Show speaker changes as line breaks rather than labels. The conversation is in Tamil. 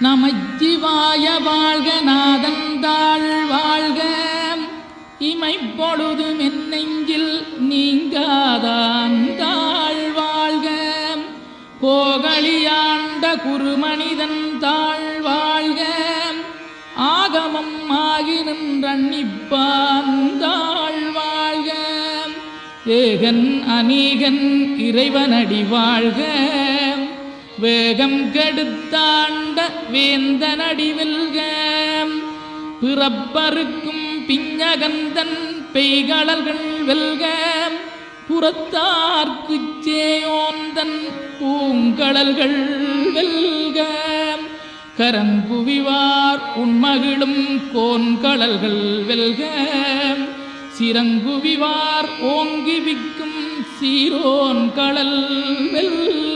நமச்சிவாய வாழ்க நாதந்தாள் வாழ்க இமைப்பொழுது மென்னெஞ்சில் நீங்காதாந்தாள் வாழ்க கோகலியாண்ட குருமனிதன் தாழ் வாழ்க ஆகமம் ஆகி நின்றன்னிப்பாந்தாள் வாழ்க ஏகன் அநீகன் இறைவனடி வாழ்க வேகம் கெடுத்தாண்ட வேந்தனடி வெல்க பிறப்பருக்கும் பிஞகந்தன் பெய்களர்கள் வெல்க புறத்தார்க்குச் சேயோந்தன் பூங்கடல்கள் வெல்க கரங்குவிவார் உண்மகிழும் கோன்கடல்கள் வெல்க சிறங்குவிவார் ஓங்கி விக்கும் சீரோன் கடல் வெல்க.